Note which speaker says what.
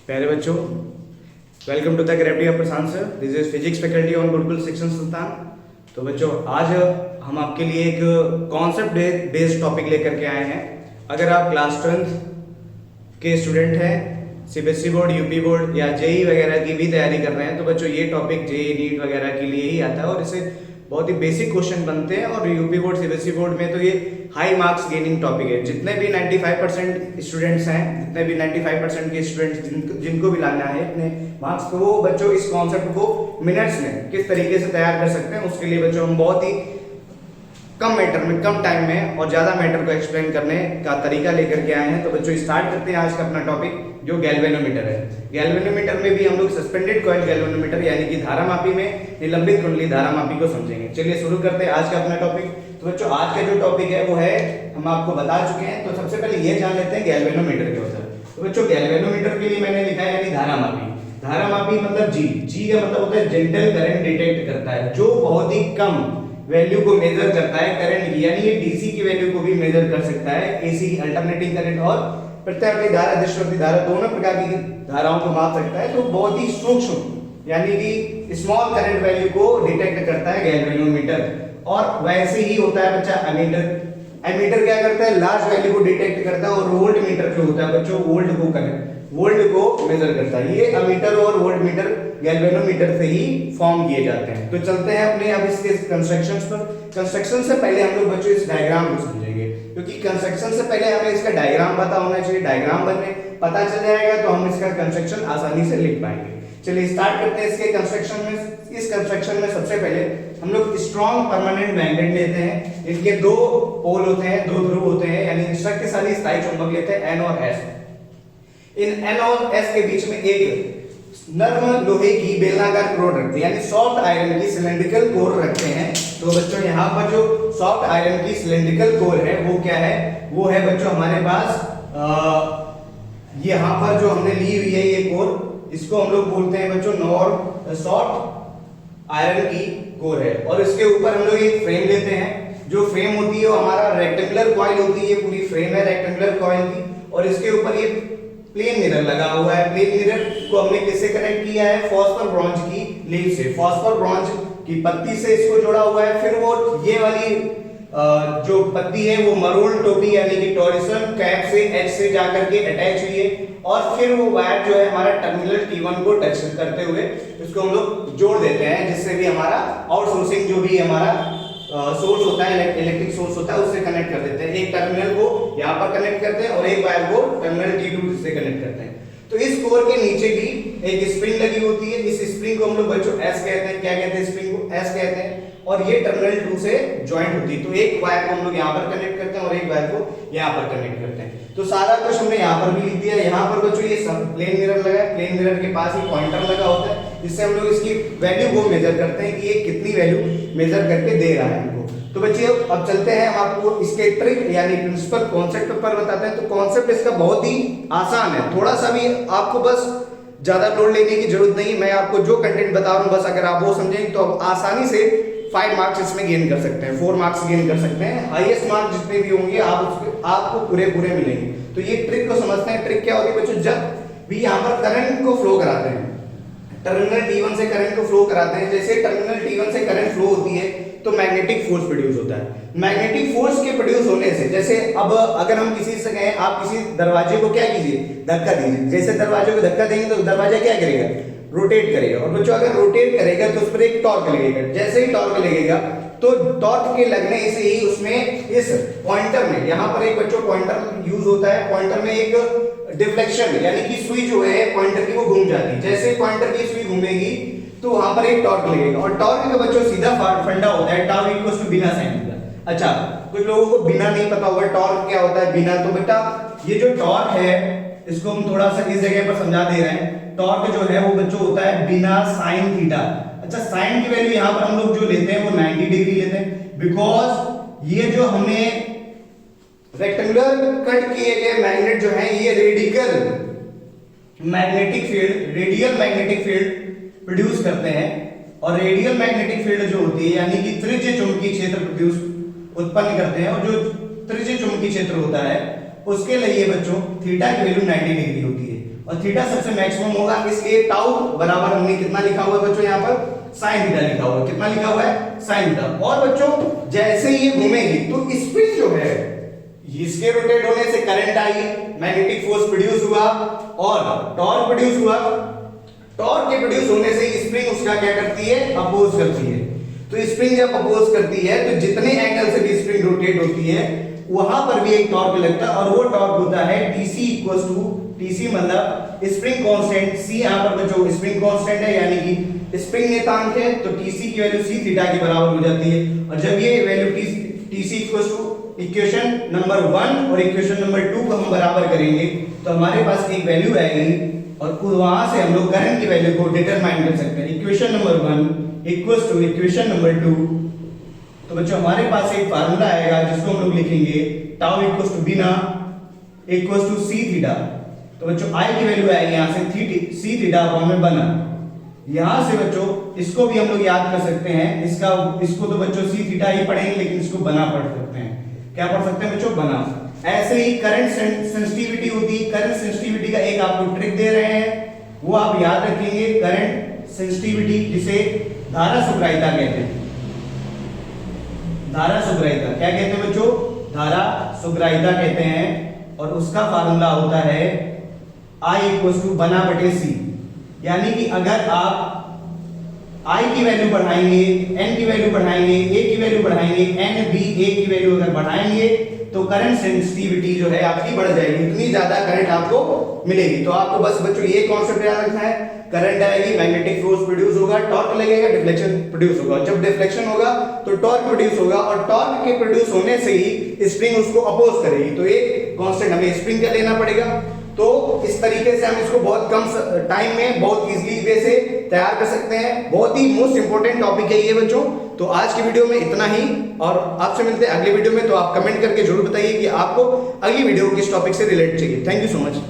Speaker 1: प्यारे बच्चों, welcome to the gravity of Prashant sir. This is physics faculty on Gurukul section Sultan. तो बच्चों, आज हम आपके लिए एक कॉन्सेप्ट बेस्ड टॉपिक लेकर के आए हैं। अगर आप क्लास 12th के स्टूडेंट हैं, सीबीएसई बोर्ड, यूपी बोर्ड या जेई वगैरह की भी तैयारी कर रहे हैं, तो बच्चों ये टॉपिक जेई नीट वगैरह के लिए ही आता है और इसे बहुत ही बेसिक क्वेश्चन बनते हैं। और यूपी बोर्ड, सीबीएसई बोर्ड में तो ये हाई मार्क्स गेनिंग टॉपिक है। जितने भी 95% स्टूडेंट्स हैं, जितने भी 95% के स्टूडेंट्स जिनको भी लाना है इतने मार्क्स, तो वो बच्चों इस कॉन्सेप्ट को मिनट्स में किस तरीके से तैयार कर सकते हैं, उसके लिए बच्चों हम बहुत ही कम मैटर में, कम टाइम में और ज्यादा मैटर को एक्सप्लेन करने का तरीका लेकर के आए हैं। तो बच्चों स्टार्ट करते हैं आज का अपना टॉपिक, जो गैल्वेनोमीटर है। गैल्वेनोमीटर में भी हम लोग सस्पेंडेड कॉइल गैल्वेनोमीटर यानी कि धारामापी में निलंबित कुंडली धारामापी को समझेंगे। चलिए शुरू करते हैं आज का अपना टॉपिक। तो बच्चों, आज का जो टॉपिक है वो है, हम आपको बता चुके हैं, तो सबसे पहले ये जान लेते हैं गैल्वेनोमीटर के होता है। तो बच्चों, गैल्वेनोमीटर के लिए मैंने लिखा है यानी धारामापी। धारामापी मतलब जी का मतलब होता है जेंटल करंट डिटेक्ट करता है, जो बहुत ही कम वैल्यू को मेजर करता है करंट की, यानी ये डीसी की वैल्यू को भी मेजर कर सकता है, एसी अल्टरनेटिंग करंट और प्रत्यावर्ती धारा, दिशावर्ती धारा, दोनों प्रकार की धाराओं को माप सकता है। तो बहुत ही सूक्ष्म यानी कि स्मॉल करंट वैल्यू को डिटेक्ट करता है गैल्वेनोमीटर। और वैसे ही होता है बच्चा एमीटर। एमीटर क्या करता है, लार्ज वैल्यू को डिटेक्ट करता है। और वोल्ट मीटर जो होता है बच्चों, वोल्ट को मेजर करता है। ये अमीटर और वोल्ट मीटर गैल्वेनोमीटर से ही फॉर्म किए जाते हैं। तो चलते हैं अपने अब इसके कंस्ट्रक्शंस पर। कंस्ट्रक्शन से पहले हम लोग बच्चों इस डायग्राम को समझेंगे, क्योंकि कंस्ट्रक्शन से पहले हमें इसका डायग्राम पता होना चाहिए। डायग्राम बनने पता चल जाएगा तो हम इसका कंस्ट्रक्शन आसानी से लिख पाएंगे। चलिए स्टार्ट करते हैं इसके कंस्ट्रक्शन में। इस कंस्ट्रक्शन में सबसे पहले हम लोग स्ट्रॉन्ग परमानेंट मैग्नेट लेते हैं। इनके दो पोल होते हैं, दो ध्रुव होते हैं, यानी शक्तिशाली स्थायी चुंबक लेते हैं N और S। इन N और S के बीच में एक नर्म लोहे की बेलनाकार कोर रखते हैं, यानी सॉफ्ट आयरन की सिलेंड्रिकल कोर रखते हैं। तो बच्चों, यहाँ पर जो सॉफ्ट आयरन की सिलेंड्रिकल कोर है वो क्या है, वो है बच्चों हमारे पास यहाँ पर जो हमने ली हुई है ये कोर, इसको हम लोग बोलते हैं बच्चों सॉफ्ट आयरन की कोर है। और इसके ऊपर हम लोग एक फ्रेम लेते हैं। जो फ्रेम होती है वो हमारा रेक्टेंगुलर कॉइल होती है, ये पूरी फ्रेम है रेक्टेंगुलर कॉइल की। और इसके ऊपर ये प्लेन मिरर लगा हुआ है। प्लेन मिरर को हमने किससे कनेक्ट किया है, फॉस्फर ब्रॉन्ज की लीफ से, फॉस्फर ब्रॉन्ज की पत्ती से इसको जोड़ा हुआ है। फिर वो ये वाली जो पत्ती है वो मरून टोपी यानी कि टॉरिसन कैप से एच से जाकर के अटैच हुई है। और फिर वो वायर जो है हमारा टर्मिनल T1 को टच करते हुए इसको हम लोग जोड़ देते हैं, जिससे भी हमारा आउटसोर्सिंग जो भी हमारा सोर्स होता है, इलेक्ट्रिक सोर्स होता है, उससे कनेक्ट कर देते हैं। एक टर्मिनल को यहाँ पर कनेक्ट करते हैं और एक वायर को टर्मिनल T2 से कनेक्ट करते हैं। तो इस कोर के नीचे भी एक स्प्रिंग लगी होती है। इस स्प्रिंग को हम लोग बच्चों S कहते हैं। क्या कहते हैं, स्प्रिंग को S कहते हैं। और ये टर्मिनल 2 से ज्वाइंट होती है। तो एक वायर को हम लोग यहाँ पर कनेक्ट करते हैं और एक वायर को यहाँ पर कनेक्ट करते हैं। तो सारा कुछ हमने यहाँ पर भी लिख दिया। यहाँ पर बच्चों ये सब प्लेन मिरर लगा है। प्लेन मिरर के पास ही पॉइंटर लगा होता है, जिससे हम लोग इसकी वैल्यू को मेजर करते हैं कि ये कितनी वैल्यू मेजर करके दे रहा है हमको। तो बच्चे अब चलते हैं, हम आपको इसके ट्रिक यानी प्रिंसिपल कॉन्सेप्ट पर बताते हैं। तो कॉन्सेप्ट इसका बहुत ही आसान है, थोड़ा सा भी आपको बस ज्यादा लोड लेने की जरूरत नहीं। मैं आपको जो कंटेंट बता रहा हूँ बस अगर आप वो समझेंगे तो आप आसानी से 5 मार्क्स इसमें गेन कर सकते हैं, 4 मार्क्स गेन कर सकते हैं। हाईएस्ट मार्क्स जितने भी होंगे आपको पूरे मिलेंगे। तो ये ट्रिक को समझते हैं। ट्रिक क्या होती है बच्चों, जब भी यहाँ पर करंट को फ्लो कराते हैं, टर्मिनल T1 से करंट को फ्लो कराते हैं, जैसे टर्मिनल T1 से करंट फ्लो होती है तो मैग्नेटिक फोर्स प्रोड्यूस होता है। मैग्नेटिक फोर्स के प्रोड्यूस होने से, जैसे अब अगर हम किसी से कहें आप किसी दरवाजे को क्या कीजिए, धक्का दीजिए। जैसे दरवाजे को धक्का देंगे तो दरवाजा क्या करेगा, रोटेट करेगा। और बच्चों अगर रोटेट करेगा तो उस पर एक टॉर्क लगेगा। जैसे ही टॉर्क लगेगा तो टॉर्क के लगने से ही उसमें इस पॉइंटर में, यहाँ पर एक बच्चों पॉइंटर यूज होता है। पॉइंटर में एक डिफ्लेक्शन यानी कि सुई जो है पॉइंटर की वो घूम जाती है। जैसे पॉइंटर की सुई घूमेगी तो वहां पर एक टॉर्क लगेगा। और टॉर्क का बच्चों सीधा फंडा होता है टाउ इक्वल्स टू बिना साइन थीटा। अच्छा, कुछ लोगों को बिना नहीं पता होगा टॉर्क क्या होता है, बिना। तो बेटा ये जो टॉर्क है इसको हम थोड़ा सा इस जगह पर समझा दे रहे हैं। टॉर्क जो है वो बच्चों होता है बिना साइन थीटा। अच्छा, साइन की वैल्यू यहाँ पर हम लोग जो लेते हैं वो 90 डिग्री लेते हैं, बिकॉज ये जो हमने रेक्टेंगुलर कट किए गए मैग्नेट जो है ये रेडियल मैग्नेटिक फील्ड प्रोड्यूस करते हैं। और रेडियल मैग्नेटिक फील्ड जो होती है यानी कि त्रिज्य चुंबकीय क्षेत्र उत्पन्न करते हैं। और जो त्रिज्य चुंबकीय क्षेत्र होता है उसके लिए बच्चों थीटा की वैल्यू 90 डिग्री होती है। और थीटा सबसे मैक्सिमम होगा, इसलिए टाउ बराबर हमने कितना लिखा हुआ है बच्चों यहाँ पर साइन थीटा लिखा हुआ है। कितना लिखा हुआ है साइन थीटा। और बच्चों जैसे ये घूमेगी तो स्प्रिंग जो है इसके रोटेट होने से current I, magnetic force produce हुआ और टॉर्क प्रोड्यूस हुआ। टॉर्क के प्रोड्यूस होने से स्प्रिंग उसका क्या करती है अपोज करती है। तो स्प्रिंग जब अपोज करती है तो जितने एंगल से भी स्प्रिंग रोटेट होती है वहां पर भी एक टॉर्क लगता है और वो टॉर्क होता है TC इक्वल्स टू TC मतलब स्प्रिंग कांस्टेंट। C यहां पर बच्चों स्प्रिंग कांस्टेंट है यानी कि स्प्रिंग नियतांक है, तो TC की वैल्यू C थीटा के बराबर हो जाती है। और जब ये value TC equals to equation number 1 और इक्वेशन नंबर 2 को हम बराबर करेंगे तो हमारे पास एक वैल्यू आएगी और वहां से हम लोग करंट की वैल्यू को डिटरमाइन कर सकते हैं। Equation number 1 equals to equation number 2, तो बच्चों हमारे पास एक फार्मूला आएगा जिसको हम लोग लिखेंगे टाउ इक्वल्स टू बीना इक्वल्स टू C थीटा। तो बच्चों I की वैल्यू आएगी यहां से C थीटा अपॉन में बना। यहां से बच्चों इसको भी हम लोग याद कर सकते हैं, इसको तो बच्चों C थीटा ही पढ़ेंगे लेकिन इसको बना पढ़ सकते हैं। क्या पढ़ सकते हैं बच्चों बना। ऐसे ही करंट सेंसिटिविटी होती है, करंट सेंसिटिविटी का एक आपको ट्रिक दे रहे हैं वो आप याद रखेंगे। करंट सेंसिटिविटी जिसे धारा सुग्राह्यता कहते हैं। धारा सुग्राह्यता क्या कहते हैं बच्चों धारा सुग्राह्यता कहते हैं और उसका फार्मूला होता है I इक्वल्स टू बना बटे C। यानी कि अगर आप I की वैल्यू बढ़ाएंगे, N की वैल्यू बढ़ाएंगे, A की वैल्यू बढ़ाएंगे, N B A की वैल्यू अगर बढ़ाएंगे तो करंट सेंसिटिविटी जो है आपकी बढ़ जाएगी, इतनी ज्यादा करंट आपको मिलेगी। तो आपको बस बच्चों ये कॉन्सेप्ट याद रखना है, करंट आएगी, मैग्नेटिक फोर्स प्रोड्यूस होगा, टॉर्क लगेगा, डिफ्लेक्शन प्रोड्यूस होगा। जब डिफ्लेक्शन होगा तो टॉर्क प्रोड्यूस होगा और टॉर्क के प्रोड्यूस होने से ही स्प्रिंग उसको अपोज करेगी। तो एक कांस्टेंट हमें स्प्रिंग का लेना पड़ेगा। तो इस तरीके से हम इसको बहुत कम टाइम में बहुत इजीली वे से तैयार कर सकते हैं। बहुत ही मोस्ट इंपोर्टेंट टॉपिक है ये बच्चों। तो आज की वीडियो में इतना ही और आपसे मिलते हैं अगले वीडियो में। तो आप कमेंट करके जरूर बताइए कि आपको अगली वीडियो किस टॉपिक से रिलेट चाहिए। Thank you so much.